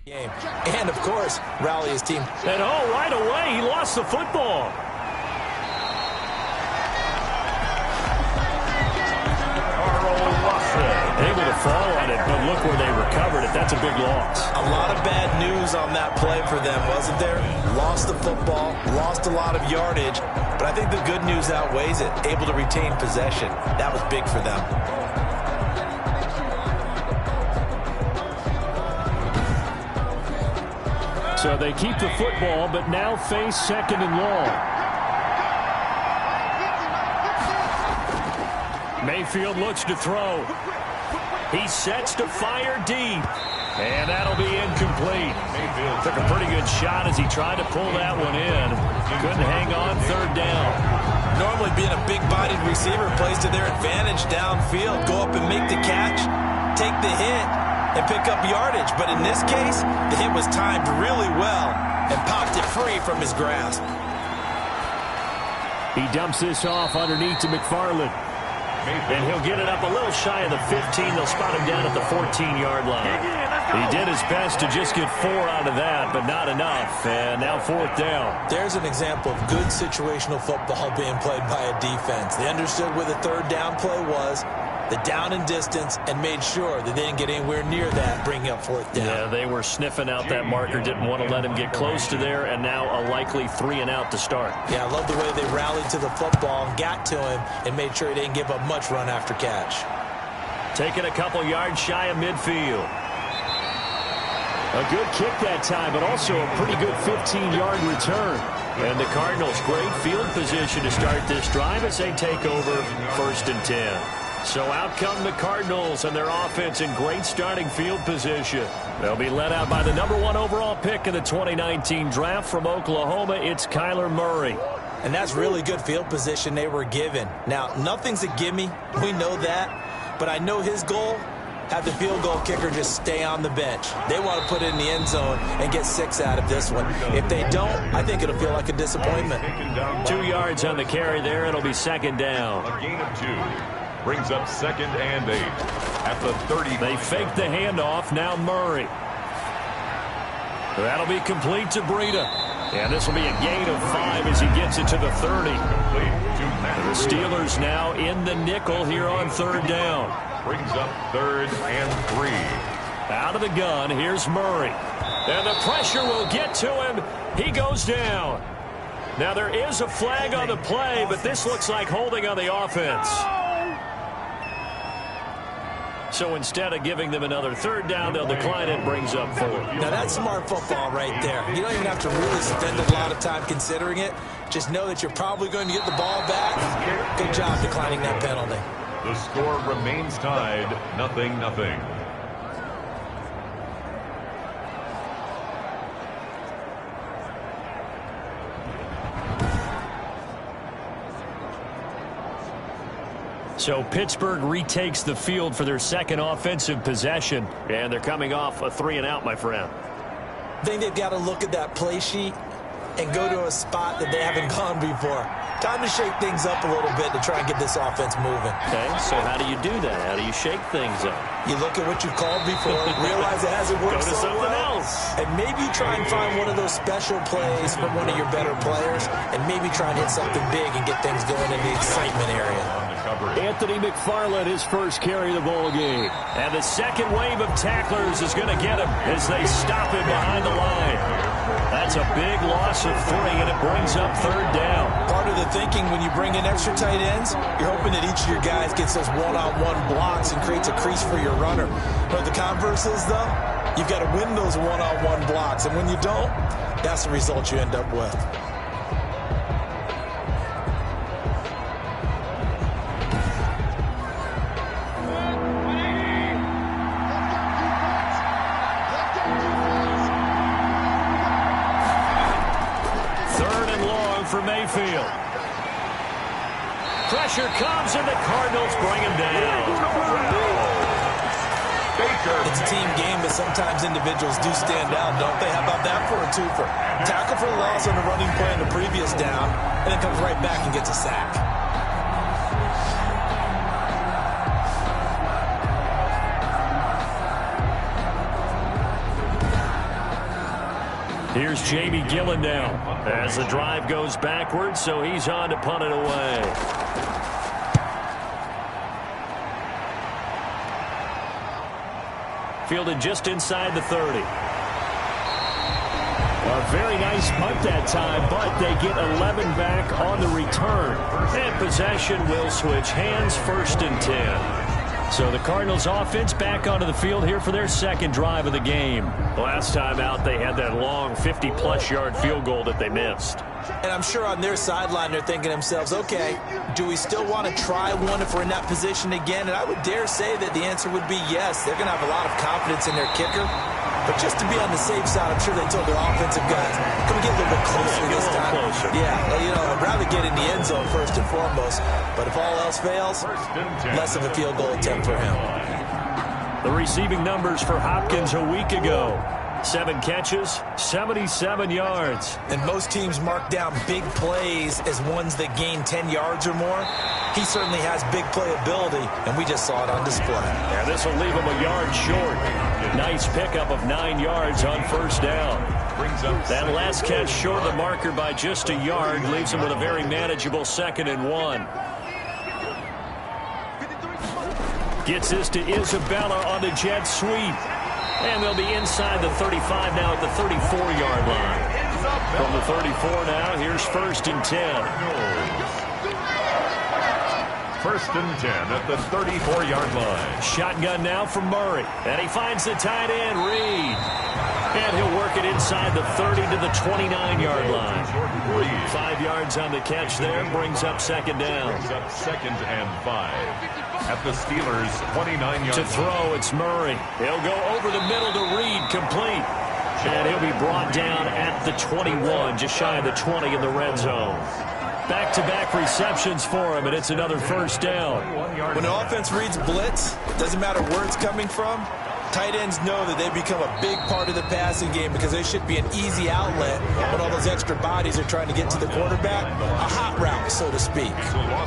game. And, of course, rally his team. And, right away, he lost the football. Able to fall on it, but look where they recovered it. That's a big loss. A lot of bad news on that play for them, wasn't there? Lost the football, lost a lot of yardage, but I think the good news outweighs it. Able to retain possession. That was big for them. So they keep the football, but now face 2nd and long. Mayfield looks to throw. He sets to fire deep. And that'll be incomplete. Mayfield took a pretty good shot as he tried to pull that one in. Couldn't hang on 3rd down. Normally being a big-bodied receiver plays to their advantage downfield. Go up and make the catch, take the hit, and pick up yardage. But in this case, the hit was timed really well and popped it free from his grasp. He dumps this off underneath to McFarland. And he'll get it up a little shy of the 15. They'll spot him down at the 14-yard line. He did his best to just get 4 out of that, but not enough. And now 4th down. There's an example of good situational football being played by a defense. They understood where the 3rd down play was, the down and distance, and made sure that they didn't get anywhere near that, bringing up 4th down. Yeah, they were sniffing out that marker, didn't want to let him get close to there, and now a likely 3 and out to start. Yeah, I love the way they rallied to the football and got to him and made sure he didn't give up much run after catch. Taking a couple yards shy of midfield. A good kick that time, but also a pretty good 15-yard return. And the Cardinals, great field position to start this drive as they take over 1st and 10. So out come the Cardinals and their offense in great starting field position. They'll be led out by the #1 overall pick in the 2019 draft from Oklahoma. It's Kyler Murray. And that's really good field position they were given. Now, nothing's a gimme. We know that. But I know his goal, have the field goal kicker just stay on the bench. They want to put it in the end zone and get 6 out of this one. If they don't, I think it'll feel like a disappointment. 2 yards on the carry there. It'll be 2nd down. A gain of 2. Brings up 2nd and 8 at the 30. They fake the handoff. Now Murray. That'll be complete to Breida. And this will be a gain of 5 as he gets it to the 30. The Steelers now in the nickel here on 3rd down. Brings up 3rd and 3. Out of the gun, here's Murray. And the pressure will get to him. He goes down. Now there is a flag on the play, but this looks like holding on the offense. So instead of giving them another 3rd down, they'll decline it. Brings up 4. Now that's smart football right there. You don't even have to really spend a lot of time considering it. Just know that you're probably going to get the ball back. Good job declining that penalty. The score remains tied, 0-0. So Pittsburgh retakes the field for their 2nd offensive possession. And they're coming off a 3 and out, my friend. I think they've got to look at that play sheet and go to a spot that they haven't gone before. Time to shake things up a little bit to try and get this offense moving. Okay, so how do you do that? How do you shake things up? You look at what you've called before, realize it hasn't worked so well, and maybe try and find one of those special plays from one of your better players, and maybe try and hit something big and get things going in the excitement area. Anthony McFarland, his first carry of the ball game. And the 2nd wave of tacklers is going to get him as they stop him behind the line. That's a big loss of 3, and it brings up 3rd down. Part of the thinking when you bring in extra tight ends, you're hoping that each of your guys gets those one-on-one blocks and creates a crease for your runner. But the converse is, though, you've got to win those one-on-one blocks. And when you don't, that's the result you end up with. For Mayfield. Pressure comes, and the Cardinals bring him down. It's a team game, but sometimes individuals do stand out, don't they? How about that for a twofer? Tackle for loss on the running play on the previous down, and then comes right back and gets a sack. Here's Jamie Gillen now as the drive goes backwards, so he's on to punt it away. Fielded just inside the 30. A very nice punt that time, but they get 11 back on the return. And possession will switch hands, 1st and 10. So the Cardinals offense back onto the field here for their second drive of the game. Last time out, they had that long 50-plus yard field goal that they missed. And I'm sure on their sideline they're thinking to themselves, okay, do we still want to try one if we're in that position again? And I would dare say that the answer would be yes. They're going to have a lot of confidence in their kicker. But just to be on the safe side, I'm sure they told their offensive guys, can we get a little bit closer this time? Closer. Yeah, well, you know, I'd rather get in the end zone first and foremost. But if all else fails, less of a field goal attempt for him. The receiving numbers for Hopkins a week ago. 7 catches, 77 yards. And most teams mark down big plays as ones that gain 10 yards or more. He certainly has big playability, and we just saw it on display. Yeah, this will leave him a yard short. Nice pickup of 9 yards on 1st down. That last catch short of the marker by just a yard leaves him with a very manageable 2nd and 1. Gets this to Isabella on the jet sweep. And they'll be inside the 35 now at the 34-yard line. From the 34 now, here's 1st and 10. 1st and 10 at the 34-yard line. Shotgun now for Murray. And he finds the tight end, Reed. And he'll work it inside the 30 to the 29-yard line. 5 yards on the catch there, brings up 2nd down. Brings up 2nd and 5. At the Steelers' 29-yard to throw, it's Murray. He'll go over the middle to Reed, complete. And he'll be brought down at the 21, just shy of the 20 in the red zone. Back-to-back receptions for him, and it's another 1st down. When an offense reads blitz, doesn't matter where it's coming from, tight ends know that they've become a big part of the passing game because they should be an easy outlet when all those extra bodies are trying to get to the quarterback. A hot route, so to speak.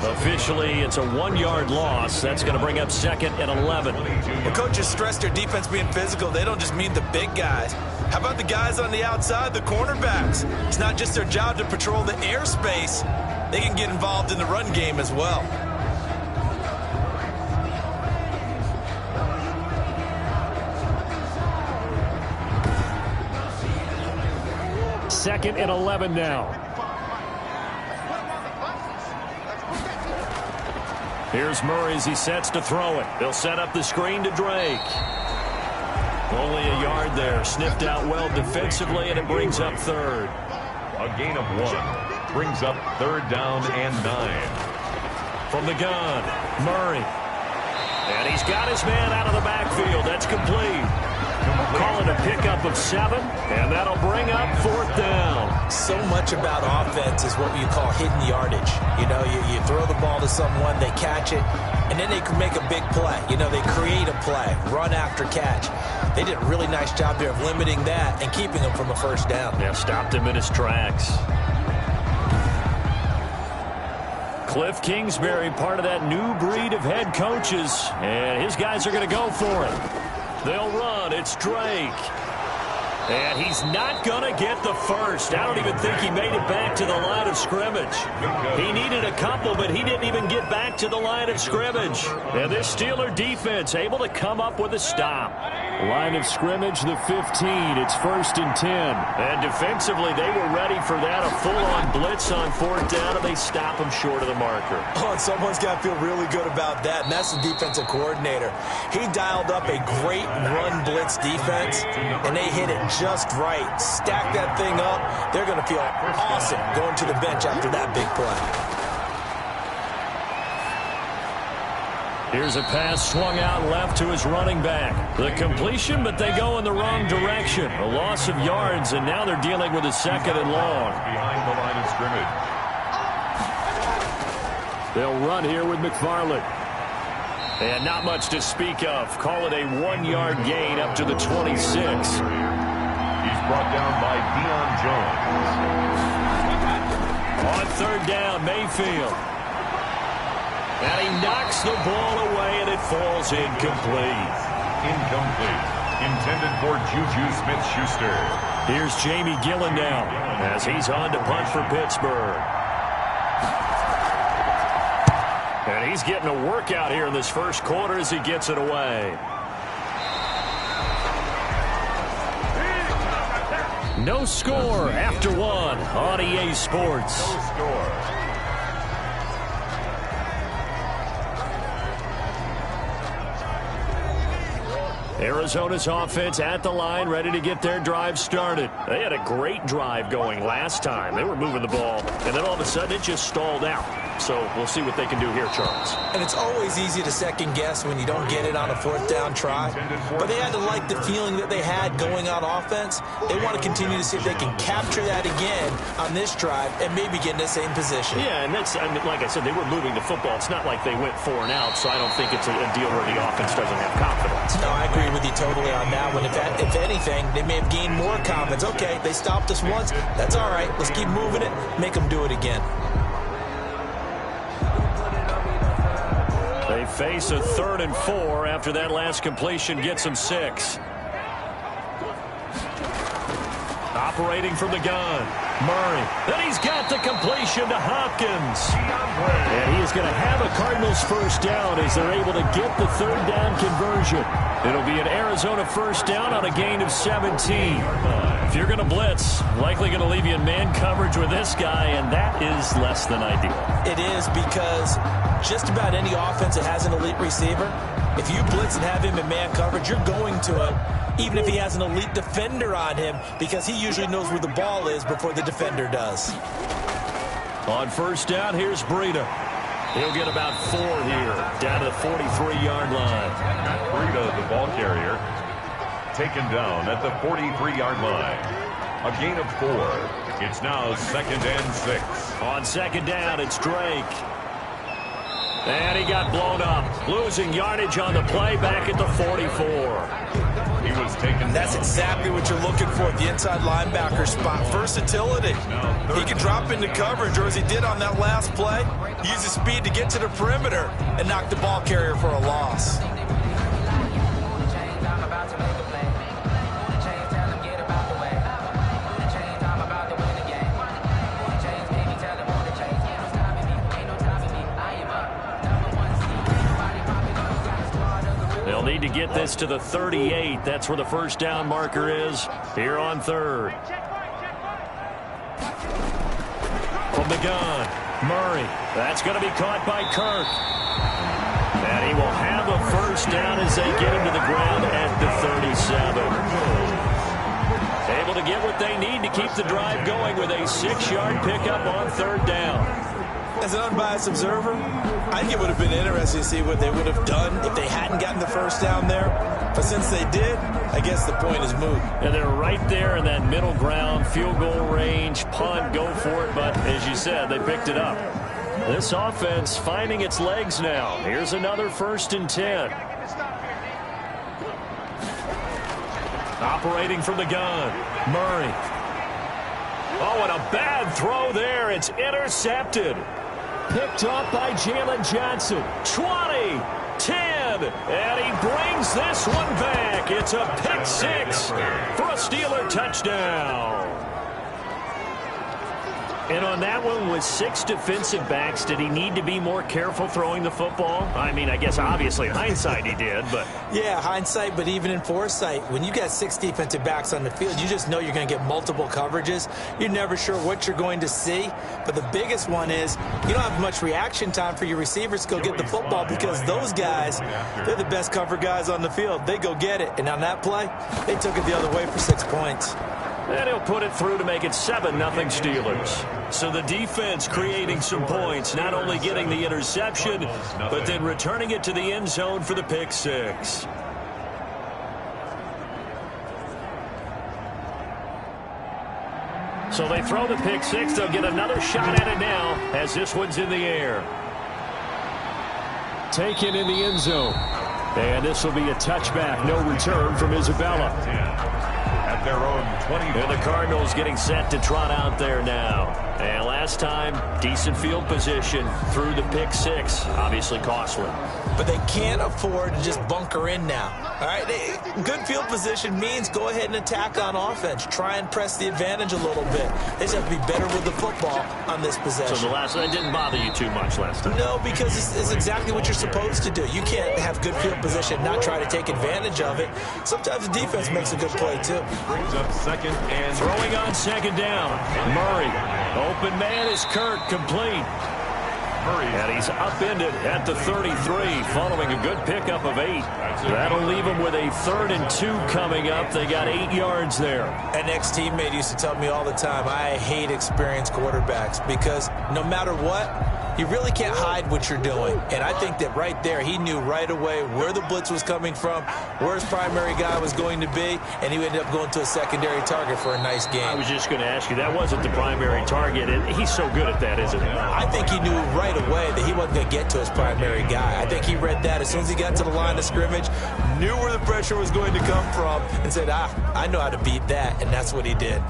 Officially, it's a 1-yard loss. That's going to bring up 2nd and 11. When coaches stress their defense being physical, they don't just mean the big guys. How about the guys on the outside, the cornerbacks? It's not just their job to patrol the airspace. They can get involved in the run game as well. Second and 11 now. Here's Murray as he sets to throw it. They'll set up the screen to Drake. Only a yard there. Sniffed out well defensively, and it brings up 3rd. A gain of 1. Brings up 3rd down and 9. From the gun, Murray. And he's got his man out of the backfield. That's complete. Call it a pickup of 7, and that'll bring up 4th down. So much about offense is what you call hidden yardage. You know, you throw the ball to someone, they catch it, and then they can make a big play. You know, they create a play, run after catch. They did a really nice job there of limiting that and keeping him from a 1st down. Yeah, stopped him in his tracks. Cliff Kingsbury, part of that new breed of head coaches, and his guys are going to go for it. They'll run. It's Drake. And he's not going to get the 1st. I don't even think he made it back to the line of scrimmage. He needed a couple, but he didn't even get back to the line of scrimmage. And this Steeler defense able to come up with a stop. Line of scrimmage, the 15. It's 1st and 10. And defensively, they were ready for that. A full-on blitz on 4th down, and they stop him short of the marker. Oh, and someone's got to feel really good about that, and that's the defensive coordinator. He dialed up a great run blitz defense, and they hit it just right. Stack that thing up. They're going to feel awesome going to the bench after that big play. Here's a pass swung out left to his running back. The completion, but they go in the wrong direction. A loss of yards, and now they're dealing with a 2nd and long. Behind the line of scrimmage. They'll run here with McFarland. And not much to speak of. Call it a 1-yard gain up to the 26. He's brought down by Deion Jones. On 3rd down, Mayfield. And he knocks the ball away, and it falls incomplete. Incomplete. Intended for Juju Smith-Schuster. Here's Jamie Gillen now as he's on to punt for Pittsburgh. And he's getting a workout here in this first quarter as he gets it away. No score after one on EA Sports. No score. Arizona's offense at the line, ready to get their drive started. They had a great drive going last time. They were moving the ball, and then all of a sudden it just stalled out. So we'll see what they can do here, Charles. And it's always easy to second guess when you don't get it on a fourth down try. But they had to like the feeling that they had going on offense. They want to continue to see if they can capture that again on this drive and maybe get in the same position. Yeah, and that's, I mean, like I said, they were moving the football. It's not like they went 4 and out, so I don't think it's a deal where the offense doesn't have confidence. No, I agree with you totally on that one. If anything, they may have gained more confidence. Okay, they stopped us once. That's all right. Let's keep moving it. Make them do it again. They face a 3rd and 4 after that last completion gets them 6. Operating from the gun, Murray. Then he's got the completion to Hopkins. And he is going to have a Cardinals first down as they're able to get the 3rd down conversion. It'll be an Arizona first down on a gain of 17. If you're going to blitz, likely going to leave you in man coverage with this guy, and that is less than ideal. It is, because just about any offense that has an elite receiver, if you blitz and have him in man coverage, you're going to him, even if he has an elite defender on him, because he usually knows where the ball is before the defender does. On first down, here's Breida. He'll get about 4 here, down to the 43-yard line. Breida, the ball carrier, taken down at the 43-yard line. A gain of 4. It's now 2nd and 6. On 2nd down, it's Drake. And he got blown up, losing yardage on the play back at the 44. He was taken. That's exactly what you're looking for at the inside linebacker spot. Versatility. He can drop into coverage, or as he did on that last play, use his speed to get to the perimeter and knock the ball carrier for a loss. They'll need to get this to the 38. That's where the first down marker is here on 3rd. From the gun, Murray. That's going to be caught by Kirk. And he will have a first down as they get him to the ground at the 37. Able to get what they need to keep the drive going with a 6-yard pickup on 3rd down. As an unbiased observer, I think it would have been interesting to see what they would have done if they hadn't gotten the first down there. But since they did, I guess the point is moot. And they're right there in that middle ground, field goal range, punt, go for it. But as you said, they picked it up. This offense finding its legs now. Here's another 1st and 10. Operating from the gun, Murray. Oh, and a bad throw there. It's intercepted. Picked up by Jalen Johnson. 20, 10, and he brings this one back. It's a pick 6 for a Steeler touchdown. And on that one, with 6 defensive backs, did he need to be more careful throwing the football? I mean, I guess obviously in hindsight he did, but... Yeah, hindsight, but even in foresight, when you got 6 defensive backs on the field, you just know you're going to get multiple coverages. You're never sure what you're going to see. But the biggest one is you don't have much reaction time for your receivers to go get the football, because those guys, they're the best cover guys on the field. They go get it. And on that play, they took it the other way for 6 points. And he'll put it through to make it 7-0 Steelers. So the defense creating some points, not only getting the interception, but then returning it to the end zone for the pick 6. So they throw the pick 6. They'll get another shot at it now as this one's in the air. Taken in the end zone. And this will be a touchback. No return from Isabella. At their own 20. And the Cardinals getting set to trot out there now. And last time, decent field position through the pick six. Obviously costly. But they can't afford to just bunker in now. All right, good field position means go ahead and attack on offense. Try and press the advantage a little bit. They just have to be better with the football on this possession. So the last one didn't bother you too much last time? No, because it's exactly what you're supposed to do. You can't have good field position, not try to take advantage of it. Sometimes the defense makes a good play, too. Brings up second and throwing on second down. Murray. Open man is Kirk, complete. Murray. And he's upended at the 33 following a good pickup of 8. That'll leave him with a 3rd and 2 coming up. They got 8 yards there. An ex-teammate used to tell me all the time, I hate experienced quarterbacks because no matter what, you really can't hide what you're doing. And I think that right there, he knew right away where the blitz was coming from, where his primary guy was going to be, and he ended up going to a secondary target for a nice game. I was just going to ask you, that wasn't the primary target, and he's so good at that, isn't he? I think he knew right away that he wasn't going to get to his primary guy. I think he read that as soon as he got to the line of scrimmage, knew where the pressure was going to come from, and said, I know how to beat that, and that's what he did.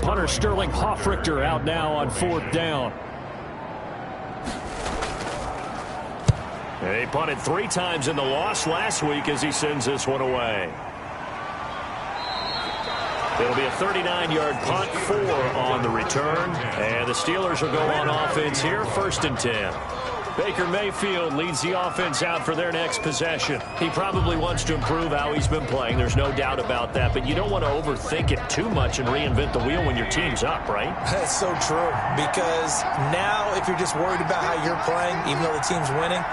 Punter Sterling Hoffrichter out now on 4th down. He punted 3 times in the loss last week as he sends this one away. It'll be a 39-yard punt, 4 on the return. And the Steelers will go on offense here, 1st and 10. Baker Mayfield leads the offense out for their next possession. He probably wants to improve how he's been playing. There's no doubt about that. But you don't want to overthink it too much and reinvent the wheel when your team's up, right? That's so true. Because now if you're just worried about how you're playing, even though the team's winning,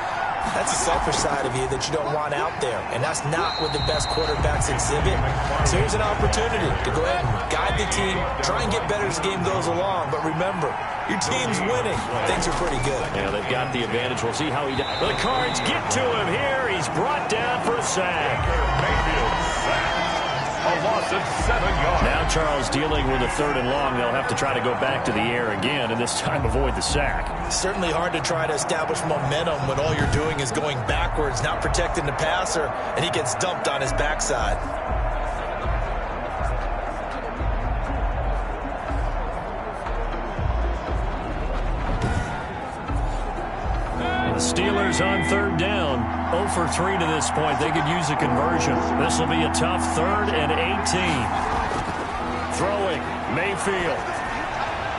that's a selfish side of you that you don't want out there. And that's not what the best quarterbacks exhibit. So here's an opportunity to go ahead and guide the team, try and get better as the game goes along. But remember, your team's winning. Things are pretty good. Yeah, they've got the advantage. We'll see how he does. The Cards get to him here. He's brought down for a sack. Mayfield sacked. A loss of 7 yards. Now Charles dealing with a 3rd and long. They'll have to try to go back to the air again, and this time avoid the sack. Certainly hard to try to establish momentum when all you're doing is going backwards, not protecting the passer, and he gets dumped on his backside. The Steelers on 3rd down. 0 for 3 to this point. They could use a conversion. This will be a tough 3rd and 18. Throwing, Mayfield.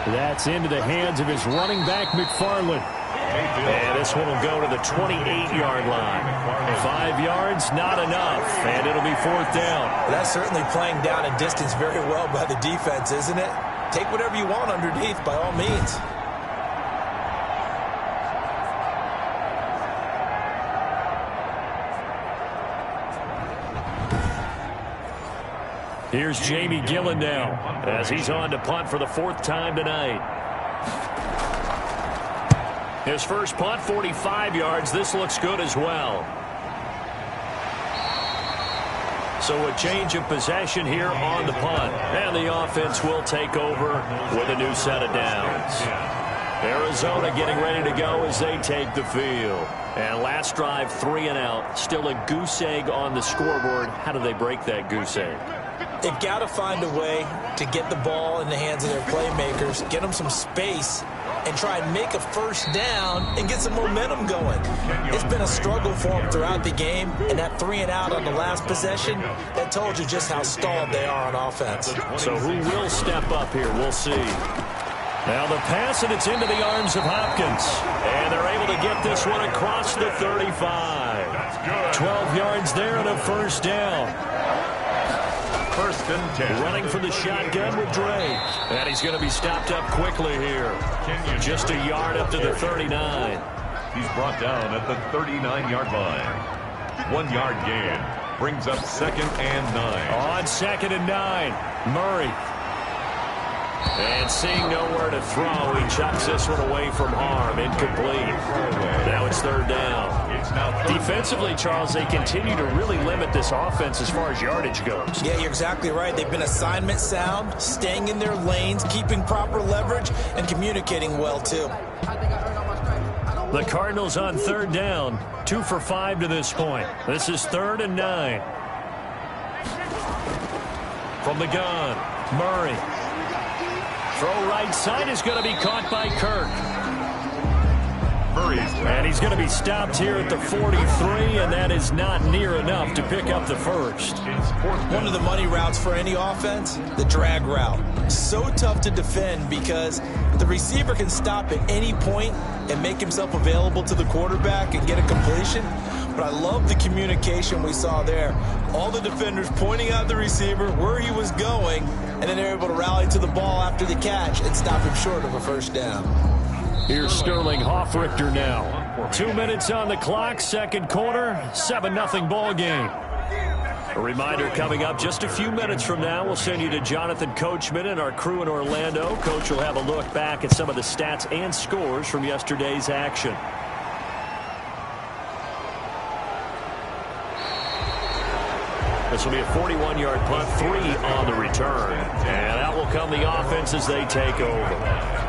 That's into the hands of his running back, McFarland. And this one will go to the 28-yard line. 5 yards, not enough. And it'll be 4th down. That's certainly playing down and distance very well by the defense, isn't it? Take whatever you want underneath, by all means. Here's Jamie Gillen now as he's on to punt for the 4th time tonight. His first punt, 45 yards. This looks good as well. So a change of possession here on the punt. And the offense will take over with a new set of downs. Arizona getting ready to go as they take the field. And last drive, 3 and out. Still a goose egg on the scoreboard. How do they break that goose egg? They've got to find a way to get the ball in the hands of their playmakers, get them some space, and try and make a 1st down and get some momentum going. It's been a struggle for them throughout the game, and that 3 and out on the last possession, that told you just how stalled they are on offense. So who will step up here? We'll see. Now the pass, and it's into the arms of Hopkins. And they're able to get this one across the 35. 12 yards there and a 1st down. 1st and 10. Running for the shotgun with Dre. And he's going to be stopped up quickly here. Just a yard up to the 39. He's brought down at the 39-yard line. 1 yard gain. Brings up 2nd and 9. On 2nd and 9. Murray. And seeing nowhere to throw, he chucks this one away from harm. Incomplete. Now it's 3rd down. It's now Defensively, Charles, they continue to really limit this offense as far as yardage goes. Yeah, you're exactly right. They've been assignment sound, staying in their lanes, keeping proper leverage, and communicating well, too. The Cardinals on third down, 2 for 5 to this point. This is 3rd and 9. From the gun, Murray. Throw right side is going to be caught by Kirk. And he's going to be stopped here at the 43, and that is not near enough to pick up the first. One of the money routes for any offense, the drag route. So tough to defend because the receiver can stop at any point and make himself available to the quarterback and get a completion. But I love the communication we saw there. All the defenders pointing out the receiver, where he was going, and then they're able to rally to the ball after the catch and stop him short of a first down. Here's Sterling Hoffrichter now. 2 minutes on the clock, second quarter, 7-0 ball game. A reminder coming up just a few minutes from now, we'll send you to Jonathan Coachman and our crew in Orlando. Coach will have a look back at some of the stats and scores from yesterday's action. This will be a 41-yard punt, 3 on the return. And out will come the offense as they take over.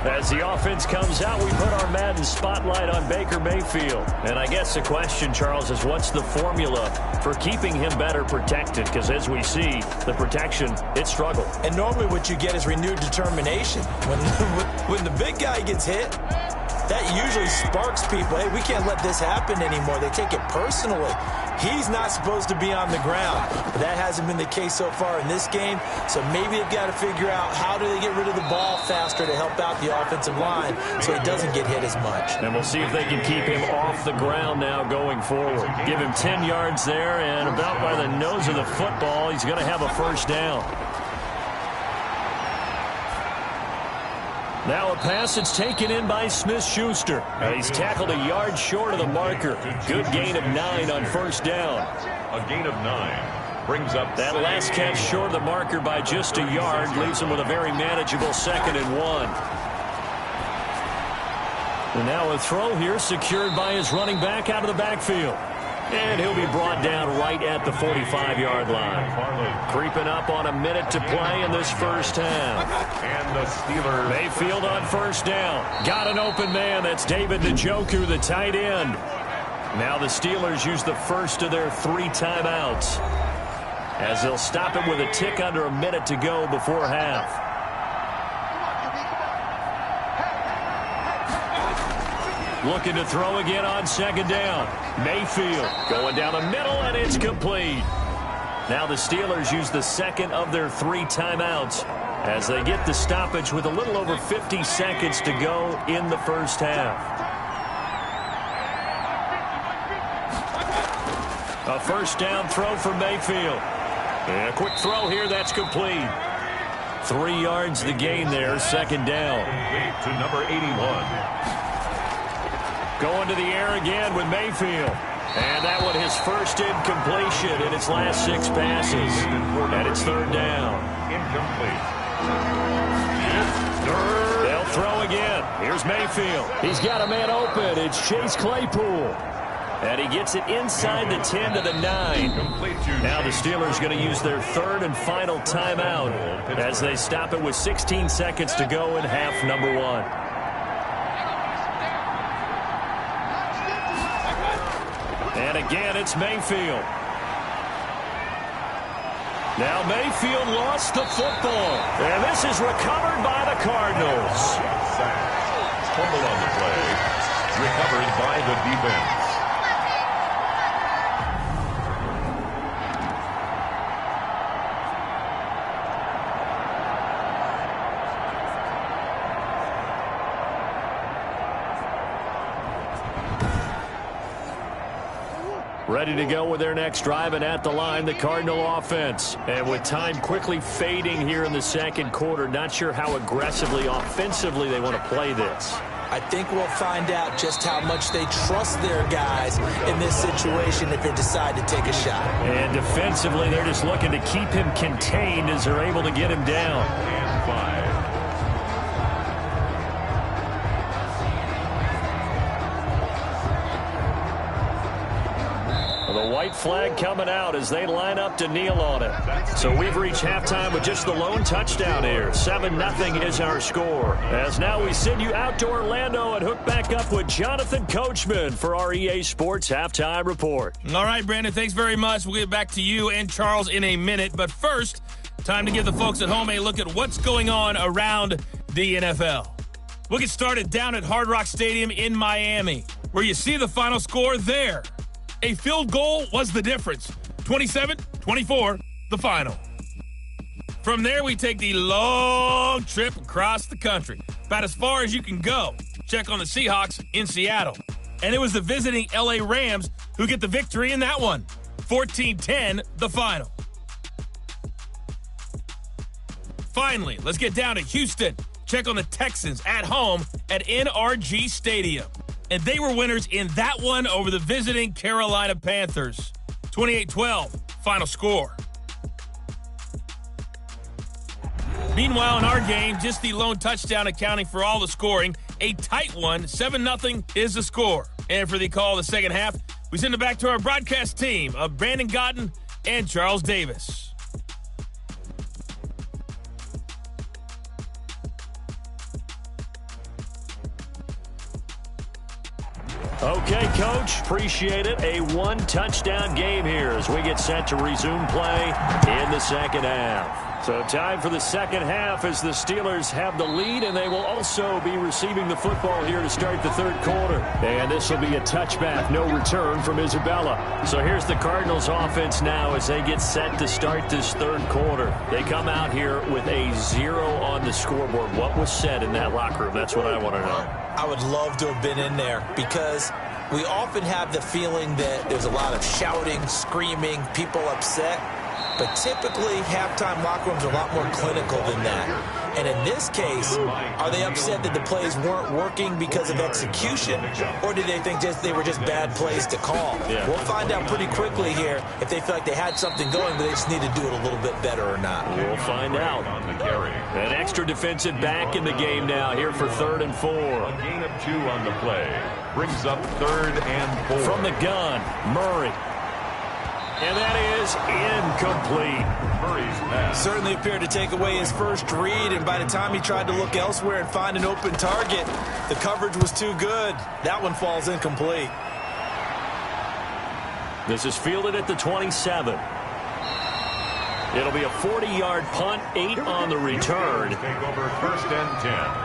As the offense comes out, we put our Madden spotlight on Baker Mayfield. And I guess the question, Charles, is what's the formula for keeping him better protected? Because as we see, the protection, it struggled. And normally what you get is renewed determination. When the big guy gets hit, that usually sparks people. Hey, we can't let this happen anymore. They take it personally. He's not supposed to be on the ground. But that hasn't been the case so far in this game. So maybe they've got to figure out how do they get rid of the ball faster to help out the offensive line so he doesn't get hit as much. And we'll see if they can keep him off the ground now going forward. Give him 10 yards there, and about by the nose of the football, he's going to have a first down. Now a pass that's taken in by Smith-Schuster. He's tackled a yard short of the marker. Good gain of 9 on first down. a gain of 9. Brings up that last catch short of the marker by just a yard. Leaves him with a very manageable 2nd and 1. And now a throw here secured by his running back out of the backfield. And he'll be brought down right at the 45-yard line. Creeping up on a minute to play in this first half. And the Steelers. Mayfield on first down. Got an open man. That's David Njoku, the tight end. Now the Steelers use the first of their 3 timeouts, as they'll stop it with a tick under a minute to go before half. Looking to throw again on 2nd down. Mayfield going down the middle, and it's complete. Now the Steelers use the 2nd of their 3 timeouts as they get the stoppage with a little over 50 seconds to go in the first half. A first down throw for Mayfield. And a quick throw here, that's complete. 3 yards the gain there, 2nd down. To number 81. Going to the air again with Mayfield. And that one his first incompletion in its last 6 passes. And it's 3rd down. Incomplete. They'll throw again. Here's Mayfield. He's got a man open. It's Chase Claypool. And he gets it inside the 10 to the 9. Now the Steelers going to use their 3rd and final timeout as they stop it with 16 seconds to go in half number 1. And again, it's Mayfield. Now Mayfield lost the football. And this is recovered by the Cardinals. Fumble on the play. Recovered by the defense. Ready to go with their next drive, and at the line, the Cardinal offense. And with time quickly fading here in the 2nd quarter, not sure how aggressively, offensively they want to play this. I think we'll find out just how much they trust their guys in this situation if they decide to take a shot. And defensively, they're just looking to keep him contained as they're able to get him down. And 5. the white flag coming out as they line up to kneel on it. So we've reached halftime with just the lone touchdown here. 7-0 is our score. As now we send you out to Orlando and hook back up with Jonathan Coachman for our EA Sports Halftime Report. All right, Brandon, thanks very much. We'll get back to you and Charles in a minute. But first, time to give the folks at home a look at what's going on around the NFL. We'll get started down at Hard Rock Stadium in Miami, where you see the final score there. A field goal was the difference. 27-24, the final. From there, we take the long trip across the country, about as far as you can go. Check on the Seahawks in Seattle. And it was the visiting LA Rams who get the victory in that one. 14-10, the final. Finally, let's get down to Houston. Check on the Texans at home at NRG Stadium. And they were winners in that one over the visiting Carolina Panthers. 28-12, final score. Meanwhile, in our game, just the lone touchdown accounting for all the scoring. A tight one, 7-0 is the score. And for the call of the second half, we send it back to our broadcast team of Brandon Gotten and Charles Davis. Okay, Coach, appreciate it. A one-touchdown game here as we get set to resume play in the second half. So time for the second half as the Steelers have the lead, and they will also be receiving the football here to start the third quarter. And this will be a touchback, no return from Isabella. So here's the Cardinals offense now as they get set to start this third quarter. They come out here with a 0 on the scoreboard. What was said in that locker room? That's what I want to know. I would love to have been in there because we often have the feeling that there's a lot of shouting, screaming, people upset. But typically, halftime locker rooms are a lot more clinical than that. And in this case, are they upset that the plays weren't working because of execution? Or did they think they were just bad plays to call? Yeah. We'll find out pretty quickly here if they feel like they had something going, but they just need to do it a little bit better or not. We'll find out. An extra defensive back in the game now here for 3rd and 4. A gain of 2 on the play. Brings up 3rd and 4. From the gun, Murray. And that is incomplete. Murray's pass certainly appeared to take away his first read, and by the time he tried to look elsewhere and find an open target, the coverage was too good. That one falls incomplete. This is fielded at the 27. It'll be a 40-yard punt, 8 on the return. Take over 1st and 10.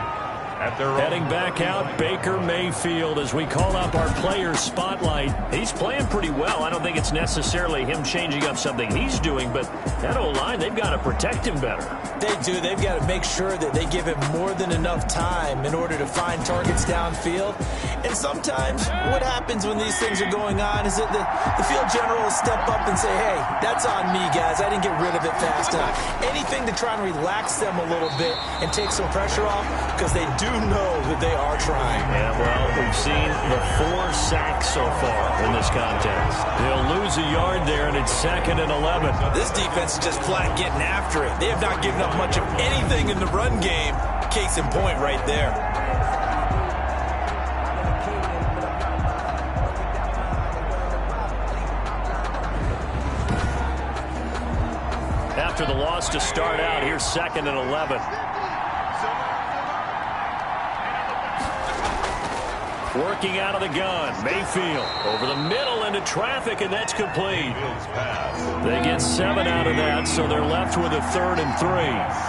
Heading back out, Baker Mayfield, as we call up our players spotlight. He's playing pretty well. I don't think it's necessarily him changing up something he's doing, but that O-line, they've got to protect him better. They do. They've got to make sure that they give him more than enough time in order to find targets downfield. And sometimes what happens when these things are going on is that the field general will step up and say, hey, that's on me, guys. I didn't get rid of it fast enough. Anything to try and relax them a little bit and take some pressure off, because they do know that they are trying. Yeah, well, we've seen the 4 sacks so far in this contest. They'll lose a yard there, and it's 2nd and 11. This defense is just flat getting after it. They have not given up much of anything in the run game. Case in point right there. After the loss to start out, here's 2nd and 11. Working out of the gun, Mayfield over the middle into traffic, and that's complete. They get 7 out of that, so they're left with a 3rd and 3.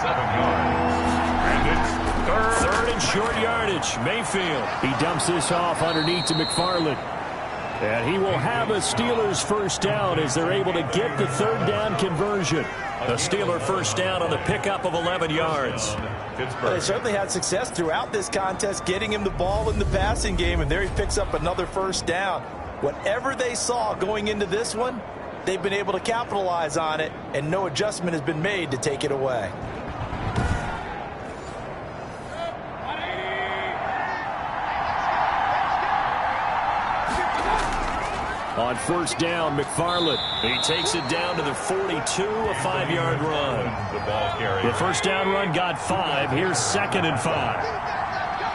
7 yards. And it's 3rd and short yardage. Mayfield. He dumps this off underneath to McFarland. And he will have a Steelers first down as they're able to get the 3rd down conversion. A Steeler first down on the pickup of 11 yards. Well, they certainly had success throughout this contest, getting him the ball in the passing game, and there he picks up another first down. Whatever they saw going into this one, they've been able to capitalize on it, and no adjustment has been made to take it away. On first down, McFarland. He takes it down to the 42, a 5-yard run. The first down run got 5. Here's 2nd and 5.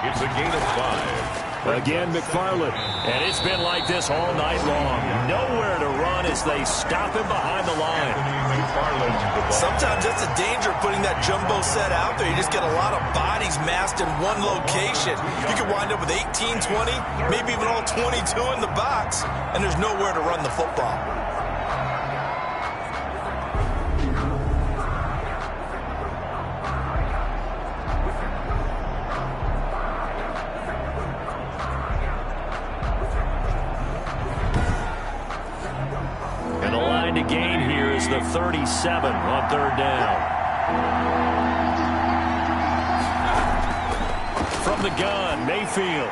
It's a gain of 5. Again, McFarland. And it's been like this all night long. Nowhere to run as they stop him behind the line. Sometimes that's the danger of putting that jumbo set out there. You just get a lot of bodies massed in one location. You could wind up with 18, 20, maybe even all 22 in the box, and there's nowhere to run the football. To gain here is the 37 on third down. From the gun, Mayfield.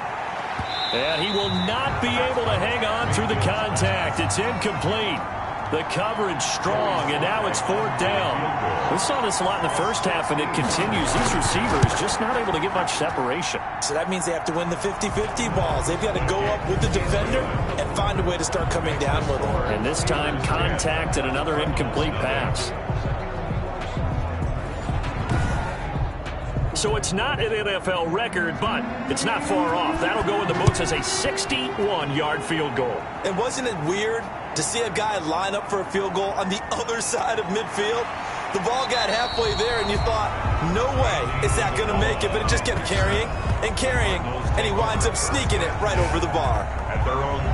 And he will not be able to hang on through the contact. It's incomplete. The coverage strong, and now it's fourth down. We saw this a lot in the first half, and it continues. These receivers just not able to get much separation. So that means they have to win the 50-50 balls. They've got to go up with the defender and find a way to start coming down with them. And this time, contact and another incomplete pass. So it's not an NFL record, but it's not far off. That'll go in the books as a 61-yard field goal. And wasn't it weird to see a guy line up for a field goal on the other side of midfield? The ball got halfway there, and you thought, no way is that going to make it, but it just kept carrying and carrying, and he winds up sneaking it right over the bar.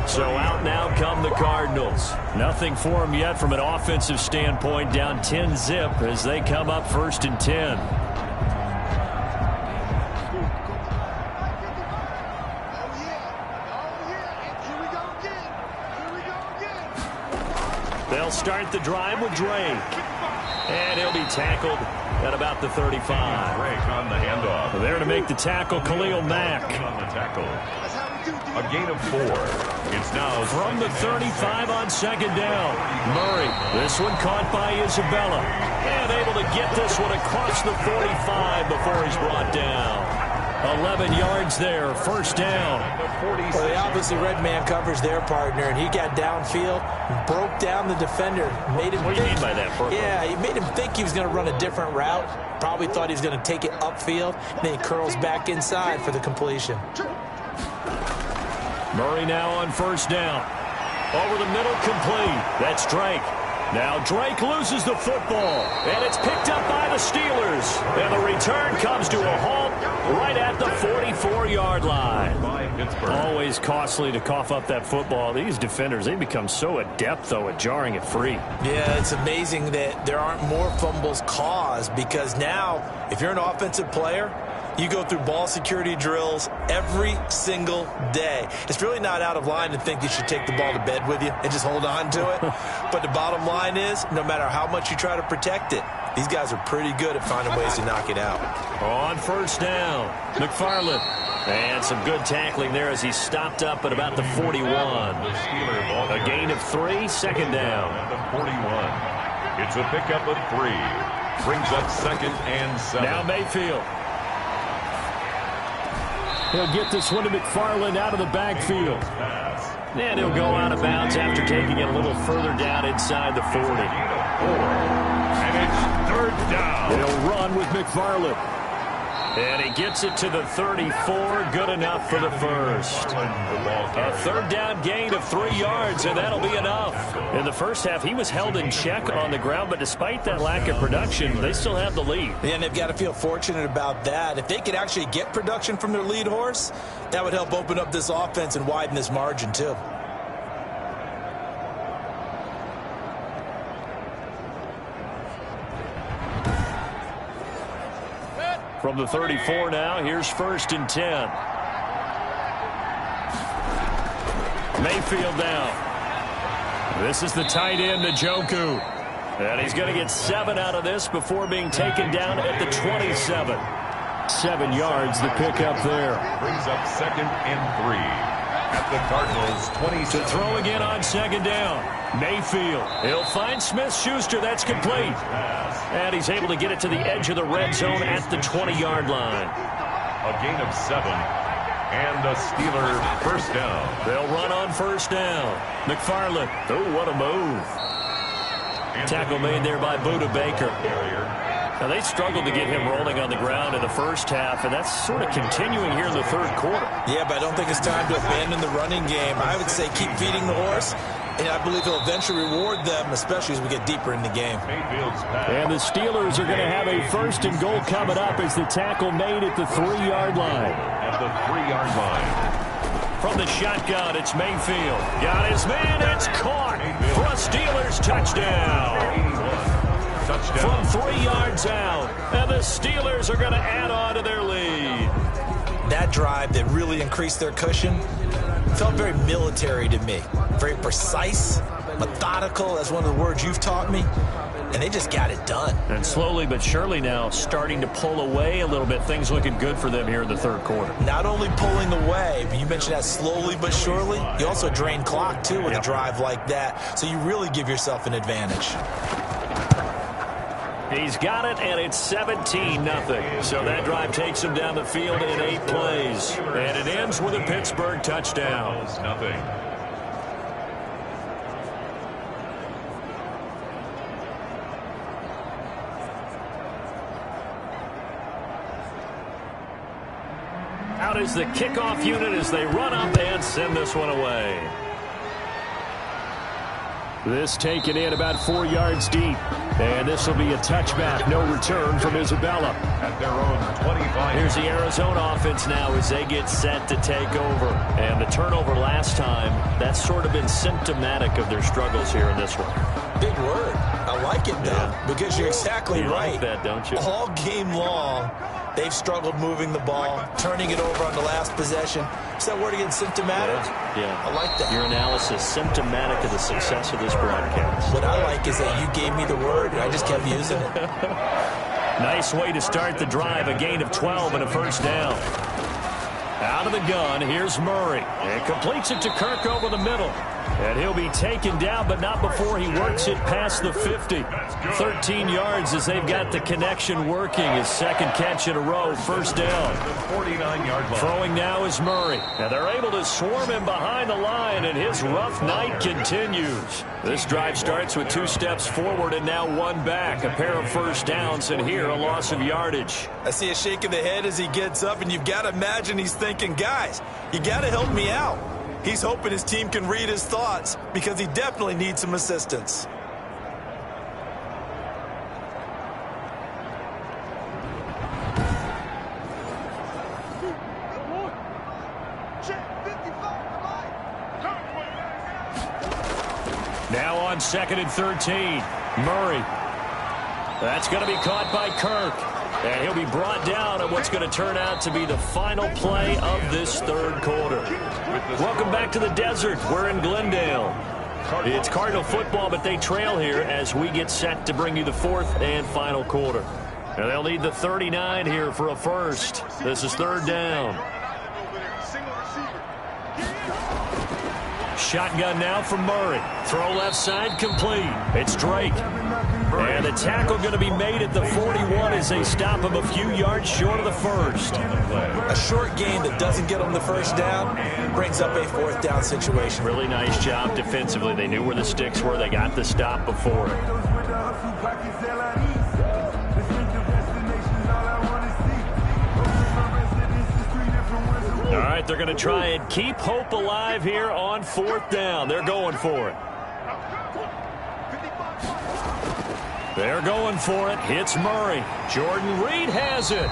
So out now come the Cardinals. Nothing for them yet from an offensive standpoint, down 10-zip as they come up first and 10. They'll start the drive with Drake. And he'll be tackled at about the 35. Drake on the handoff. There to make the tackle, Khalil Mack. On the tackle. A gain of 4. It's now from the 35 on second down. Murray. This one caught by Isabella. And able to get this one across the 45 before he's brought down. 11 yards there, first down. Well, they obviously red man covers their partner, and he got downfield, broke down the defender, made him What do you mean by that, Burko? Yeah, he made him think he was going to run a different route. Probably thought he was going to take it upfield, and then he curls back inside for the completion. Murray now on first down. Over the middle, complete. That's Drake. Now Drake loses the football, and it's picked up by the Steelers. And the return comes to a halt right at the 44-yard line. Always costly to cough up that football. These defenders, they become so adept, though, at jarring it free. Yeah, it's amazing that there aren't more fumbles caused, because now, if you're an offensive player, you go through ball security drills every single day. It's really not out of line to think you should take the ball to bed with you and just hold on to it. But the bottom line is, no matter how much you try to protect it, these guys are pretty good at finding ways to knock it out. On first down, McFarland. And some good tackling there as he stopped up at about the 41. A gain of 3, second down. At the 41. It's a pickup of 3. Brings up second and 7. Now Mayfield. He'll get this one to McFarland out of the backfield. And he'll go out of bounds after taking it a little further down inside the 40. And it's third down. He'll run with McFarland. And he gets it to the 34. Good enough for the first. A third down gain of 3 yards, and that'll be enough. In the first half, he was held in check on the ground, but despite that lack of production, they still have the lead. And they've got to feel fortunate about that. If they could actually get production from their lead horse, that would help open up this offense and widen this margin, too. From the 34 now, here's first and 10. Mayfield down. This is the tight end, Njoku. And he's going to get 7 out of this before being taken down at the 27. 7 yards, the pickup there. Brings up second and 3. At the Cardinals' 20. To throw again on second down. Mayfield. He'll find Smith-Schuster. That's complete. And he's able to get it to the edge of the red zone at the 20-yard line. A gain of 7. And a Steeler first down. They'll run on first down. McFarland. Oh, what a move. Tackle made there by Buda Baker. Now, they struggled to get him rolling on the ground in the first half, and that's sort of continuing here in the third quarter. Yeah, but I don't think it's time to abandon the running game. I would say keep feeding the horse, and I believe he'll eventually reward them, especially as we get deeper in the game. And the Steelers are going to have a 1st and goal coming up as the tackle made at the 3-yard line. At the 3-yard line. From the shotgun, it's Mayfield. Got his man, it's caught for a Steelers touchdown. From 3 yards out, and the Steelers are going to add on to their lead. That drive that really increased their cushion felt very military to me. Very precise, methodical, that's one of the words you've taught me. And they just got it done. And slowly but surely now starting to pull away a little bit. Things looking good for them here in the third quarter. Not only pulling away, but you mentioned that slowly but surely. You also drain clock, too, with a drive like that. So you really give yourself an advantage. He's got it, and it's 17-0. So that drive takes him down the field in 8 plays. And it ends with a Pittsburgh touchdown. Nothing. Out is the kickoff unit as they run up and send this one away. This taken in about 4 yards deep. And this will be a touchback. No return from Isabella. At their own 25. Here's the Arizona offense now as they get set to take over. And the turnover last time, that's sort of been symptomatic of their struggles here in this one. Big word. I like it, though, because you're exactly right. Like that, don't you? All game long, they've struggled moving the ball, turning it over on the last possession. Is that word again, symptomatic? Yeah. I like that. Your analysis, symptomatic of the success of this broadcast. What I like is that you gave me the word, and I just kept using it. Nice way to start the drive, a gain of 12 and a first down. Out of the gun, here's Murray. And completes it to Kirk over the middle. And he'll be taken down, but not before he works it past the 50. 13 yards as they've got the connection working. His second catch in a row, first down. 49-yard line. Throwing now is Murray. And they're able to swarm him behind the line, and his rough night continues. This drive starts with 2 steps forward and now 1 back. A pair of first downs, and here a loss of yardage. I see a shake of the head as he gets up, and you've got to imagine he's thinking, guys, you got to help me out. He's hoping his team can read his thoughts because he definitely needs some assistance. Now on 2nd and 13, Murray. That's going to be caught by Kirk. And he'll be brought down at what's going to turn out to be the final play of this third quarter. Welcome back to the desert. We're in Glendale. It's Cardinal football, but they trail here as we get set to bring you the 4th and final quarter. And they'll need the 39 here for a first. This is 3rd down. Shotgun now from Murray. Throw left side complete. It's Drake. And the tackle going to be made at the 41 as they stop him a few yards short of the first. A short game that doesn't get them the first down brings up a 4th down situation. Really nice job defensively. They knew where the sticks were. They got the stop before it. All right, they're going to try and keep hope alive here on 4th down. They're going for it. They're going for it. Hits Murray. Jordan Reed has it.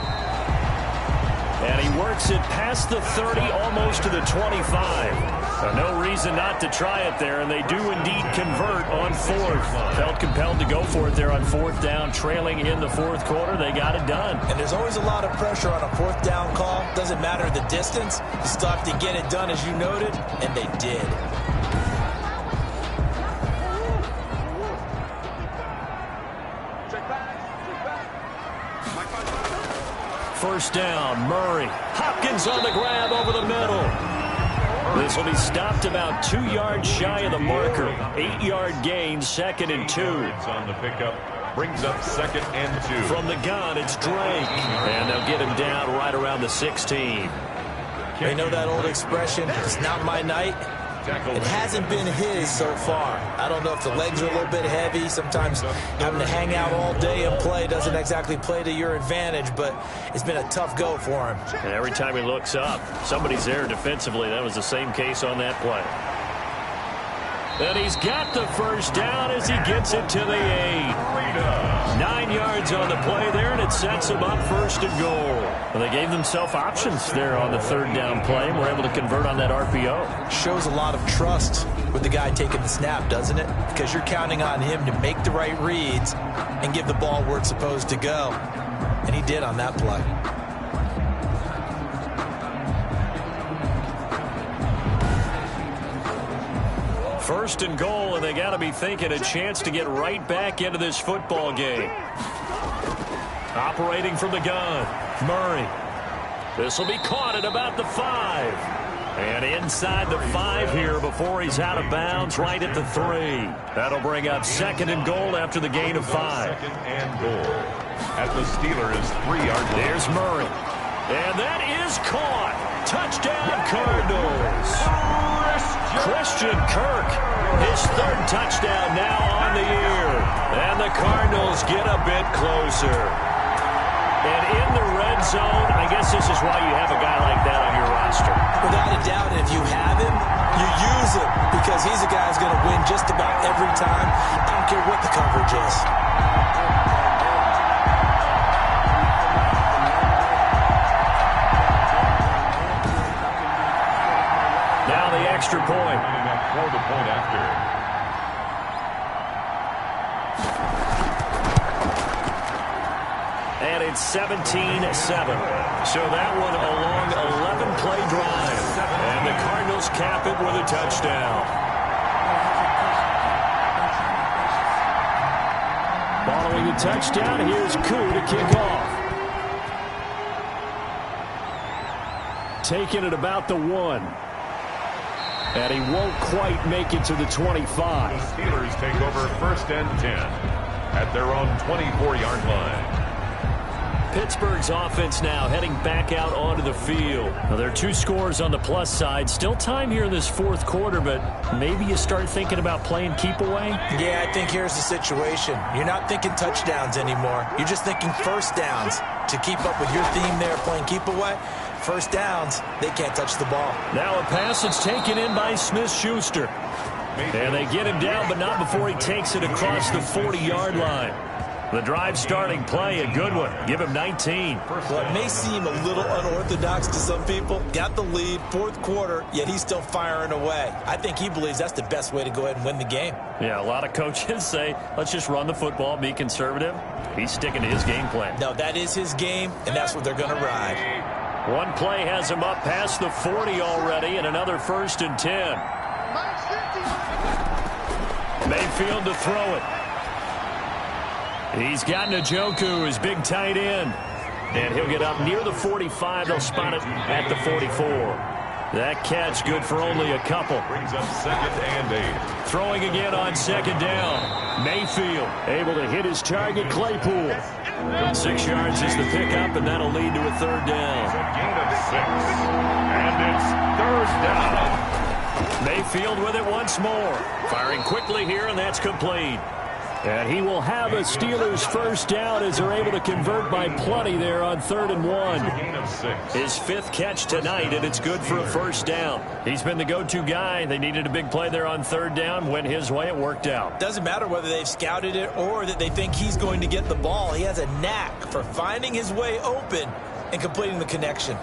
And he works it past the 30, almost to the 25. No reason not to try it there, and they do indeed convert on 4th. Felt compelled to go for it there on 4th down, trailing in the 4th quarter. They got it done. And there's always a lot of pressure on a 4th down call. Doesn't matter the distance. You still have to get it done, as you noted, and they did. First down, Murray. Hopkins on the grab over the middle. This will be stopped about 2 yards shy of the marker. 8-yard gain, 2nd and 2. On the pickup, brings up 2nd and 2. From the gun, it's Drake. And they'll get him down right around the 16. They know that old expression, it's not my night. It hasn't been his so far. I don't know if the legs are a little bit heavy. Sometimes having to hang out all day and play doesn't exactly play to your advantage, but it's been a tough go for him. And every time he looks up, somebody's there defensively. That was the same case on that play. And he's got the first down as he gets it to the 8. 9 yards on the play there, and it sets him up 1st and goal. Well, they gave themselves options there on the 3rd down play, and were able to convert on that RPO. Shows a lot of trust with the guy taking the snap, doesn't it? Because you're counting on him to make the right reads and give the ball where it's supposed to go. And he did on that play. First and goal, and they got to be thinking a chance to get right back into this football game. Operating from the gun, Murray. This will be caught at about the 5. And inside the 5 here before he's out of bounds, right at the 3. That'll bring up 2nd and goal after the gain of 5. 2nd and goal at the Steelers' 3-yard line. There's Murray. And that is caught. Touchdown, Cardinals. Christian Kirk, his 3rd touchdown now on the year. And the Cardinals get a bit closer. And in the red zone, I guess this is why you have a guy like that on your roster. Without a doubt, if you have him, you use him, because he's a guy who's going to win just about every time. I don't care what the coverage is. Now the extra point. For the point after. And it's 17-7. So that one a long 11-play drive. And the Cardinals cap it with a touchdown. Following the touchdown, here's Koo to kick off. Taking it about the 1. And he won't quite make it to the 25. The Steelers take over 1st and 10 at their own 24-yard line. Pittsburgh's offense now heading back out onto the field. Now, there are 2 scores on the plus side. Still time here in this 4th quarter, but maybe you start thinking about playing keep away? Yeah, I think here's the situation. You're not thinking touchdowns anymore. You're just thinking first downs. To keep up with your theme there, playing keep away, first downs, they can't touch the ball. Now a pass that's taken in by Smith-Schuster. And they get him down, but not before he takes it across the 40-yard line. The drive starting play, a good one. Give him 19. Well, it may seem a little unorthodox to some people. Got the lead, 4th quarter, yet he's still firing away. I think he believes that's the best way to go ahead and win the game. Yeah, a lot of coaches say, let's just run the football, be conservative. He's sticking to his game plan. No, that is his game, and that's what they're going to ride. One play has him up past the 40 already, and another 1st and 10. Mayfield to throw it. He's got Njoku, his big tight end. And he'll get up near the 45. They'll spot it at the 44. That catch good for only a couple. Brings up 2nd and 8. Throwing again on 2nd down. Mayfield able to hit his target, Claypool. 6 yards is the pickup, and that'll lead to a 3rd down. It's a gain of 6. And it's 3rd down. Mayfield with it once more. Firing quickly here, and that's complete. And he will have a Steelers first down as they're able to convert by plenty there on 3rd and 1. His 5th catch tonight, and it's good for a first down. He's been the go-to guy. They needed a big play there on 3rd down. Went his way. It worked out. Doesn't matter whether they've scouted it or that they think he's going to get the ball. He has a knack for finding his way open and completing the connection.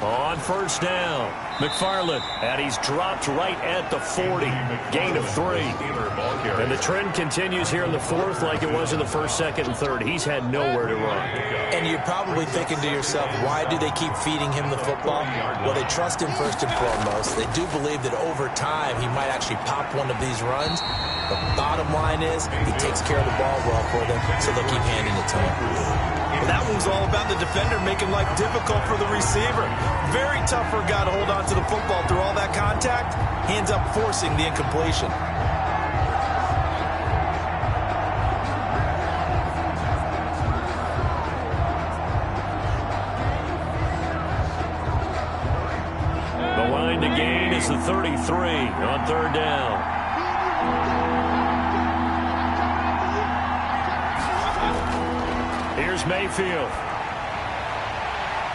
On first down, McFarland, and he's dropped right at the 40. Gain of 3. And the trend continues here in the 4th like it was in the 1st, 2nd, and 3rd. He's had nowhere to run. And you're probably thinking to yourself, why do they keep feeding him the football? Well, they trust him first and foremost. They do believe that over time he might actually pop one of these runs. The bottom line is he takes care of the ball well for them, so they'll keep handing it to him. Well, that one was all about the defender making life difficult for the receiver. Very tough for a guy to hold on to the football through all that contact. He ends up forcing the incompletion. The line to gain is the 33 on third down. Here's Mayfield.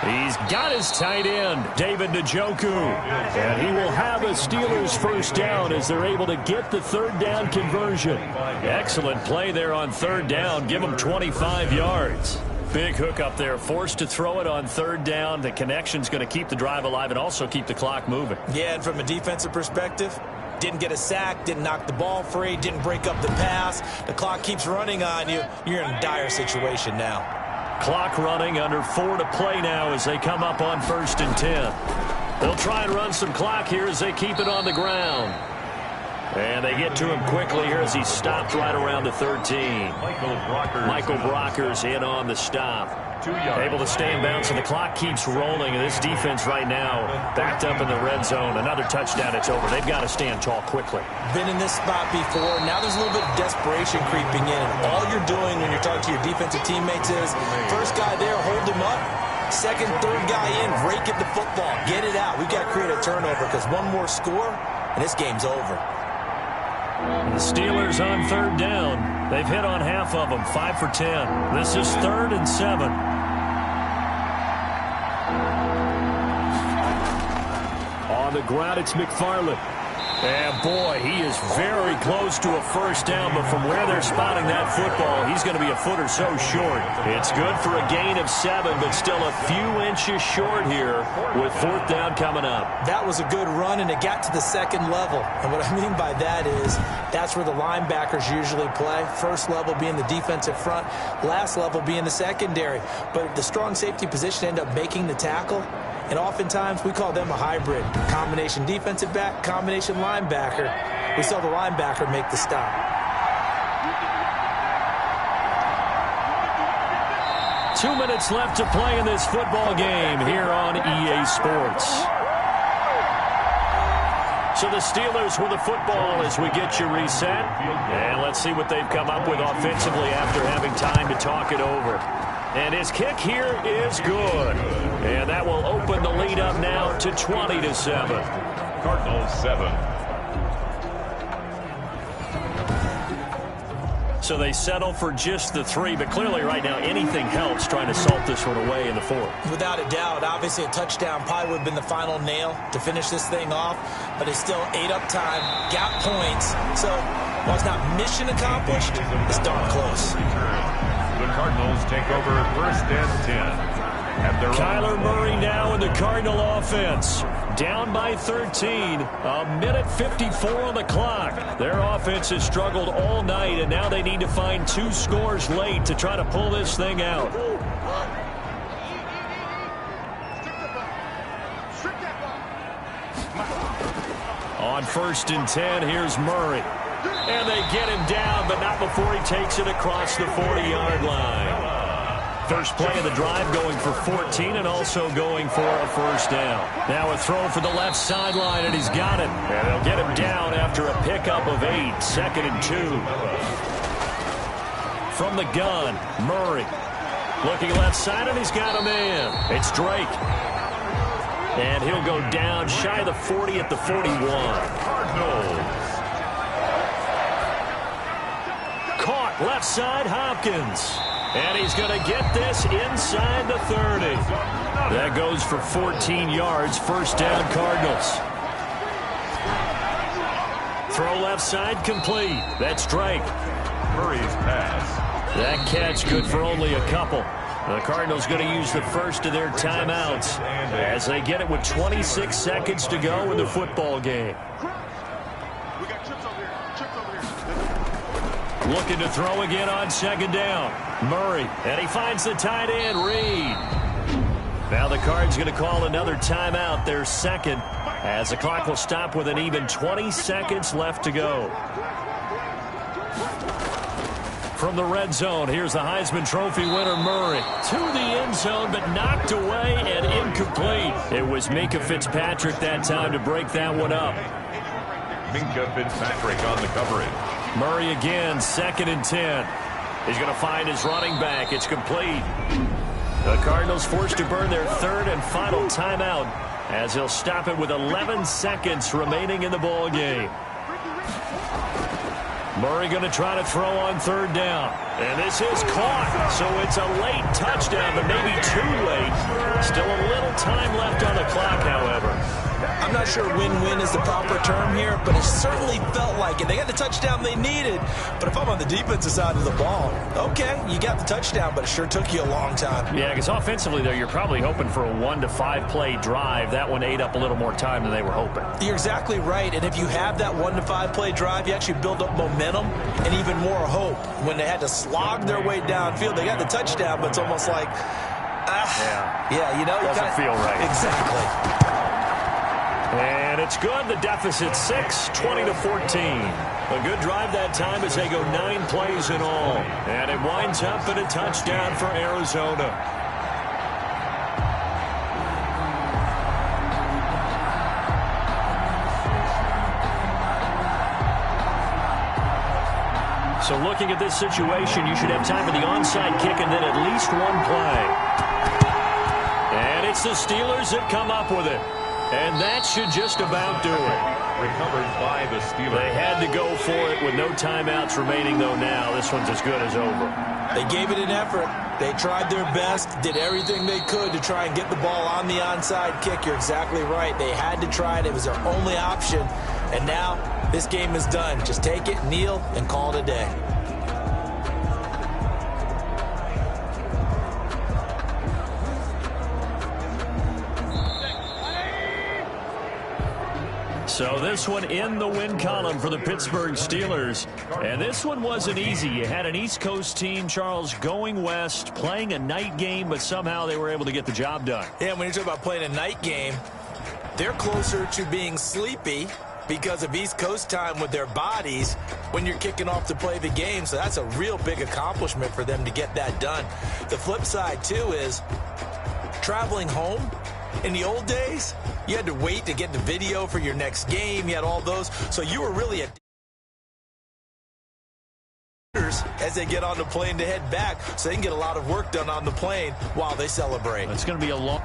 He's got his tight end, David Njoku. And he will have a Steelers first down as they're able to get the third down conversion. Excellent play there on third down. Give him 25 yards. Big hook up there. Forced to throw it on third down. The connection's going to keep the drive alive and also keep the clock moving. Yeah, and from a defensive perspective, didn't get a sack, didn't knock the ball free, didn't break up the pass. The clock keeps running on you. You're in a dire situation now. Clock running, under 4 to play now as they come up on 1st and 10. They'll try and run some clock here as they keep it on the ground. And they get to him quickly here as he's stopped right around the 13. Michael Brockers in on the stop. Able to stay in bounds, and the clock keeps rolling. And this defense right now backed up in the red zone. Another touchdown, it's over. They've got to stand tall quickly. Been in this spot before. Now there's a little bit of desperation creeping in. And all you're doing when you're talking to your defensive teammates is, first guy there, hold him up. Second, third guy in, rake at the football. Get it out. We've got to create a turnover because one more score, and this game's over. The Steelers on third down. They've hit on half of them, 5 for 10. This is 3rd and 7. On the ground, it's McFarland. And boy, he is very close to a first down, but from where they're spotting that football, he's going to be a foot or so short. It's good for a gain of 7, but still a few inches short here with 4th down coming up. That was a good run, and it got to the second level. And what I mean by that is that's where the linebackers usually play. First level being the defensive front, last level being the secondary. But the strong safety position ended up making the tackle. And oftentimes, we call them a hybrid. Combination defensive back, combination linebacker. We saw the linebacker make the stop. Two minutes left to play in this football game here on EA Sports. So the Steelers with the football as we get you reset. And let's see what they've come up with offensively after having time to talk it over. And his kick here is good. And that will open the lead up now to 20-7. Cardinals 7. So they settle for just the 3, but clearly right now anything helps trying to salt this one away in the 4th. Without a doubt, obviously a touchdown probably would have been the final nail to finish this thing off, but it's still ate up time, got points. So while it's not mission accomplished, it's darn close. The Cardinals take over 1st and 10. Kyler Murray now in the Cardinal offense. Down by 13. A minute 54 on the clock. Their offense has struggled all night, and now they need to find 2 scores late to try to pull this thing out. On 1st and 10, here's Murray. And they get him down, but not before he takes it across the 40-yard line. First play of the drive going for 14 and also going for a first down. Now a throw for the left sideline, and he's got it. And they'll get him down after a pickup of 8, 2nd and 2. From the gun, Murray. Looking left side, and he's got a man. It's Drake. And he'll go down shy of the 40 at the 41. Cardinals. Caught left side, Hopkins. And he's going to get this inside the 30. That goes for 14 yards. First down, Cardinals. Throw left side complete. That's Drake. Murray's pass. That catch good for only a couple. The Cardinals going to use the first of their timeouts as they get it with 26 seconds to go in the football game. Looking to throw again on 2nd down. Murray, and he finds the tight end, Reed. Now the Cards going to call another timeout, their 2nd, as the clock will stop with an even 20 seconds left to go. from the red zone. Here's the Heisman Trophy winner, Murray. To the end zone, but knocked away and incomplete. It was Minkah Fitzpatrick that time to break that one up. Minkah Fitzpatrick on the coverage. Murray again, 2nd and 10. He's going to find his running back. It's complete. The Cardinals forced to burn their 3rd and final timeout as he'll stop it with 11 seconds remaining in the ball game. Murray going to try to throw on 3rd down. And this is caught. So it's a late touchdown, but maybe too late. Still a little time left on the clock, however. I'm not sure win-win is the proper term here, but it certainly felt like it. They got the touchdown they needed, but if I'm on the defensive side of the ball, okay, you got the touchdown, but it sure took you a long time. Yeah, because offensively, though, you're probably hoping for a 1 to 5 play drive. That one ate up a little more time than they were hoping. You're exactly right, and if you have that 1 to 5 play drive, you actually build up momentum and even more hope. When they had to slog their way downfield, they got the touchdown, but it's almost like, you know, doesn't feel right. Exactly. And it's good. The deficit 6, 20-14. A good drive that time as they go 9 plays in all. And it winds up in a touchdown for Arizona. So looking at this situation, you should have time for the onside kick and then at least 1 play. And it's the Steelers that come up with it. And that should just about do it. Recovered by the Steelers. They had to go for it with no timeouts remaining, though, now. This one's as good as over. They gave it an effort. They tried their best, did everything they could to try and get the ball on the onside kick. You're exactly right. They had to try it. It was their only option. And now this game is done. Just take it, kneel, and call it a day. So this one in the win column for the Pittsburgh Steelers. And this one wasn't easy. You had an East Coast team, Charles, going west, playing a night game, but somehow they were able to get the job done. Yeah, when you're talking about playing a night game, they're closer to being sleepy because of East Coast time with their bodies when you're kicking off to play the game. So that's a real big accomplishment for them to get that done. The flip side, too, is traveling home. In the old days, you had to wait to get the video for your next game. You had all those. So you were really as they get on the plane to head back so they can get a lot of work done on the plane while they celebrate. It's going to be a long...